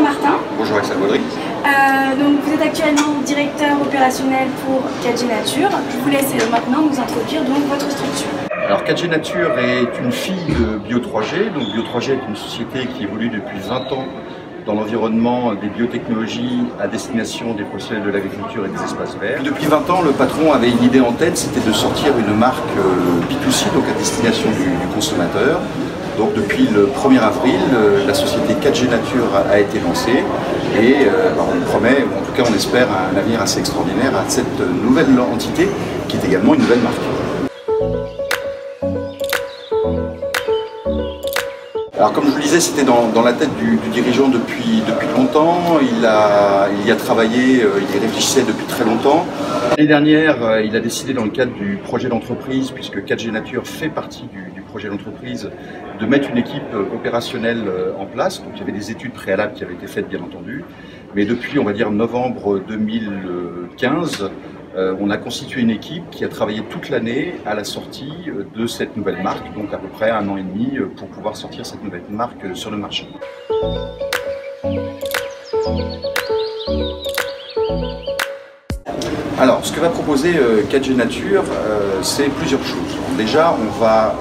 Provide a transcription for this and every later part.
Martin. Bonjour Axel Baudry. Donc vous êtes actuellement directeur opérationnel pour 4G Nature. Je vous laisse maintenant nous introduire donc votre structure. Alors 4G Nature est une fille de Bio3G. Donc Bio3G est une société qui évolue depuis 20 ans dans l'environnement des biotechnologies à destination des professionnels de l'agriculture et des espaces verts. Depuis 20 ans, le patron avait une idée en tête, c'était de sortir une marque B2C, donc à destination du consommateur. Donc depuis le 1er avril, la société 4G Nature a été lancée et on promet, ou en tout cas on espère, un avenir assez extraordinaire à cette nouvelle entité qui est également une nouvelle marque. Alors comme je vous le disais, c'était dans la tête du dirigeant depuis longtemps, il y a travaillé, il y réfléchissait depuis très longtemps. L'année dernière, il a décidé dans le cadre du projet d'entreprise, puisque 4G Nature fait partie du projet d'entreprise, de mettre une équipe opérationnelle en place. Donc il y avait des études préalables qui avaient été faites bien entendu, mais depuis on va dire novembre 2015, on a constitué une équipe qui a travaillé toute l'année à la sortie de cette nouvelle marque, donc à peu près 1 an et demi pour pouvoir sortir cette nouvelle marque sur le marché. Alors, ce que va proposer 4G Nature, c'est plusieurs choses. Déjà, on va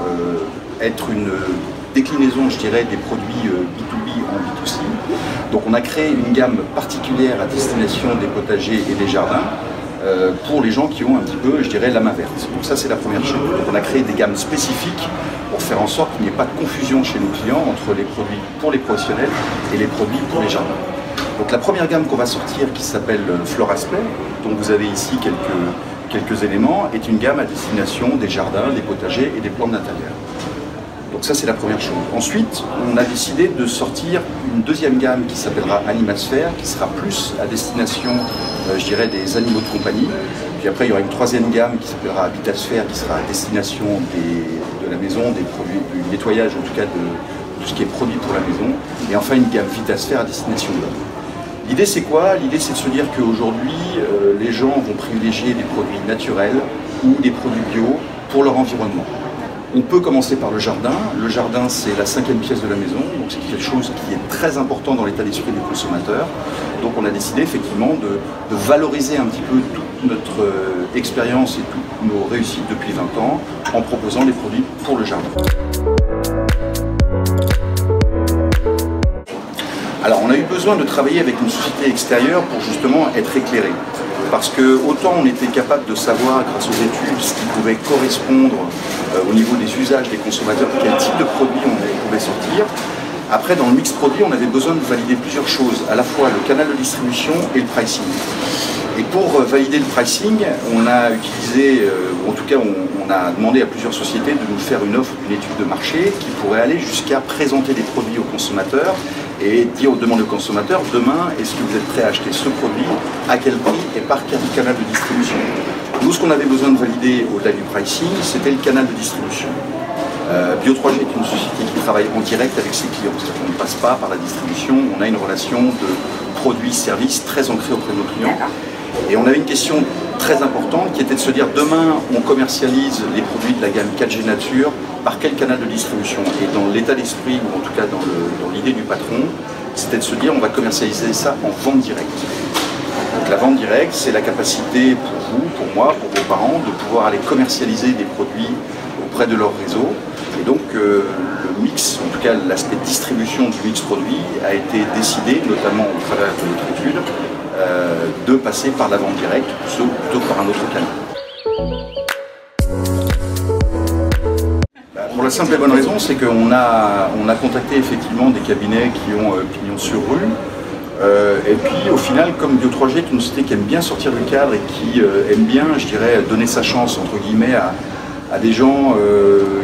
être une déclinaison, je dirais, des produits B2B en B2C. Donc on a créé une gamme particulière à destination des potagers et des jardins, pour les gens qui ont un petit peu, je dirais, la main verte. Donc ça, c'est la première chose. Donc on a créé des gammes spécifiques pour faire en sorte qu'il n'y ait pas de confusion chez nos clients entre les produits pour les professionnels et les produits pour les jardins. Donc la première gamme qu'on va sortir, qui s'appelle Floraspect, dont vous avez ici quelques éléments, est une gamme à destination des jardins, des potagers et des plantes d'intérieur. Donc ça, c'est la première chose. Ensuite, on a décidé de sortir une deuxième gamme qui s'appellera Animasphère, qui sera plus à destination, je dirais, des animaux de compagnie. Puis après, il y aura une troisième gamme qui s'appellera Habitasphère, qui sera à destination de la maison, des produits, du nettoyage, en tout cas de tout ce qui est produit pour la maison. Et enfin, une gamme Vitasphère à destination de l'homme. L'idée, c'est quoi? L'idée, c'est de se dire qu'aujourd'hui, les gens vont privilégier des produits naturels ou des produits bio pour leur environnement. On peut commencer par le jardin. Le jardin, c'est la 5e pièce de la maison, donc c'est quelque chose qui est très important dans l'état d'esprit du consommateur. Donc on a décidé effectivement de valoriser un petit peu toute notre expérience et toutes nos réussites depuis 20 ans en proposant des produits pour le jardin. Alors on a eu besoin de travailler avec une société extérieure pour justement être éclairé. Parce que autant on était capable de savoir grâce aux études ce qui pouvait correspondre au niveau des usages des consommateurs, quel type de produit on pouvait sortir. Après, dans le mix produit, on avait besoin de valider plusieurs choses, à la fois le canal de distribution et le pricing. Et pour valider le pricing, on a utilisé, ou en tout cas on a demandé à plusieurs sociétés de nous faire une offre, une étude de marché qui pourrait aller jusqu'à présenter des produits aux consommateurs et dire aux demandes aux consommateurs, demain, est-ce que vous êtes prêt à acheter ce produit, à quel prix et par quel canal de distribution. Nous, ce qu'on avait besoin de valider au-delà du pricing, c'était le canal de distribution. Bio3G est une société qui travaille en direct avec ses clients, c'est-à-dire qu'on ne passe pas par la distribution, on a une relation de produits-services très ancrée auprès de nos clients. Et on avait une question très importante qui était de se dire, demain, on commercialise les produits de la gamme 4G Nature, par quel canal de distribution? Et dans l'état d'esprit, ou en tout cas dans l'idée du patron, c'était de se dire, on va commercialiser ça en vente directe. Donc la vente directe, c'est la capacité pour vous, pour moi, pour vos parents, de pouvoir aller commercialiser des produits auprès de leur réseau. Et donc le mix, en tout cas l'aspect distribution du mix produit, a été décidé, notamment au travers de notre étude, de passer par la vente directe plutôt que par un autre canal. Pour la simple et bonne raison, c'est qu'on a contacté effectivement des cabinets qui ont pignon sur rue. Et puis au final, comme Bio3G est une société qui aime bien sortir du cadre et qui aime bien, je dirais, donner sa chance entre guillemets à des gens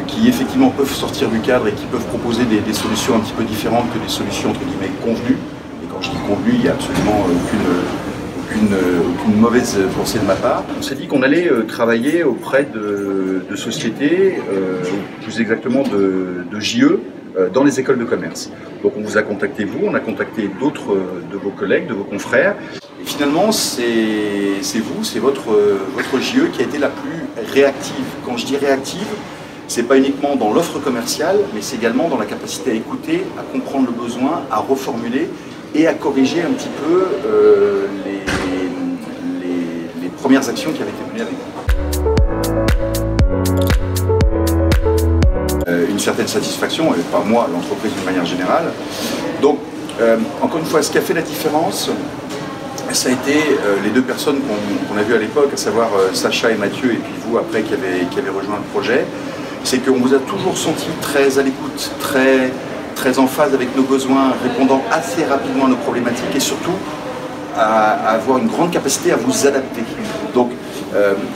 qui effectivement peuvent sortir du cadre et qui peuvent proposer des solutions un petit peu différentes que des solutions entre guillemets convenues. Et quand je dis convenues, il n'y a absolument aucune mauvaise pensée de ma part. On s'est dit qu'on allait travailler auprès de sociétés, plus exactement de JE, dans les écoles de commerce. Donc on vous a contacté vous, on a contacté d'autres de vos collègues, de vos confrères. Et finalement, c'est vous, c'est votre JE qui a été la plus réactive. Quand je dis réactive, c'est pas uniquement dans l'offre commerciale, mais c'est également dans la capacité à écouter, à comprendre le besoin, à reformuler et à corriger un petit peu les premières actions qui avaient été menées avec vous. Une certaine satisfaction, et pas moi, l'entreprise d'une manière générale. Donc, encore une fois, ce qui a fait la différence, ça a été les deux personnes qu'on a vues à l'époque, à savoir Sacha et Mathieu, et puis vous après qui avez rejoint le projet. C'est qu'on vous a toujours senti très à l'écoute, très en phase avec nos besoins, répondant assez rapidement à nos problématiques et surtout à avoir une grande capacité à vous adapter. Donc,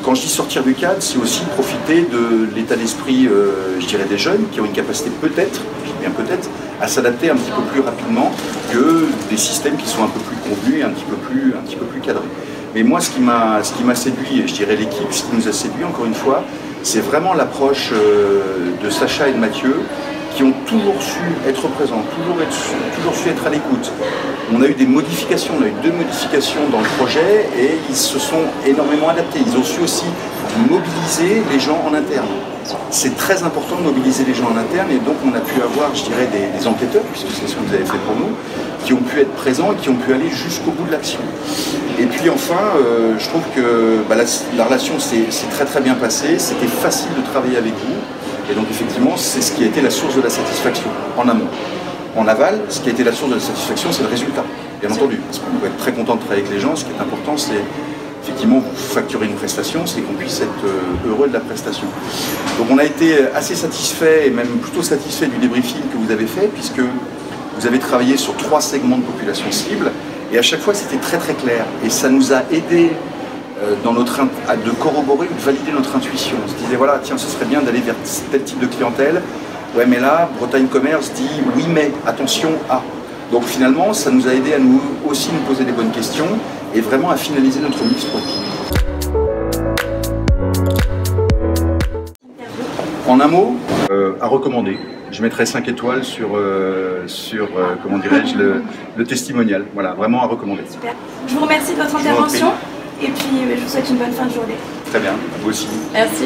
quand je dis sortir du cadre, c'est aussi profiter de l'état d'esprit, je dirais, des jeunes qui ont une capacité peut-être, je dis bien peut-être, à s'adapter un petit peu plus rapidement que des systèmes qui sont un peu plus convenus et un petit peu plus cadrés. Mais moi, ce qui m'a séduit, et je dirais l'équipe, ce qui nous a séduit encore une fois, c'est vraiment l'approche de Sacha et de Mathieu, qui ont toujours su être présents, toujours su être à l'écoute. On a eu des modifications, on a eu 2 modifications dans le projet et ils se sont énormément adaptés. Ils ont su aussi mobiliser les gens en interne. C'est très important de mobiliser les gens en interne et donc on a pu avoir, je dirais, des enquêteurs, puisque c'est ce que vous avez fait pour nous, qui ont pu être présents et qui ont pu aller jusqu'au bout de l'action. Et puis enfin, je trouve que la relation s'est très bien passée, c'était facile de travailler avec vous. Et donc effectivement, c'est ce qui a été la source de la satisfaction, en amont. En aval, ce qui a été la source de la satisfaction, c'est le résultat, bien entendu. Parce qu'on peut être très content de travailler avec les gens, ce qui est important, c'est effectivement vous facturer une prestation, c'est qu'on puisse être heureux de la prestation. Donc on a été assez satisfait, et même plutôt satisfait du débriefing que vous avez fait, puisque vous avez travaillé sur 3 segments de population cible, et à chaque fois c'était très clair. Et ça nous a aidé de corroborer ou de valider notre intuition. On se disait, voilà, tiens, ce serait bien d'aller vers tel type de clientèle. Ouais, mais là, Bretagne Commerce dit, oui, mais attention à. Donc finalement, ça nous a aidé à nous aussi nous poser des bonnes questions et vraiment à finaliser notre mix produit. En un mot, à recommander. Je mettrai 5 étoiles sur comment dirais-je, le testimonial. Voilà, vraiment à recommander. Super. Je vous remercie de votre intervention. Et puis, je vous souhaite une bonne fin de journée. Très bien, vous aussi. Merci.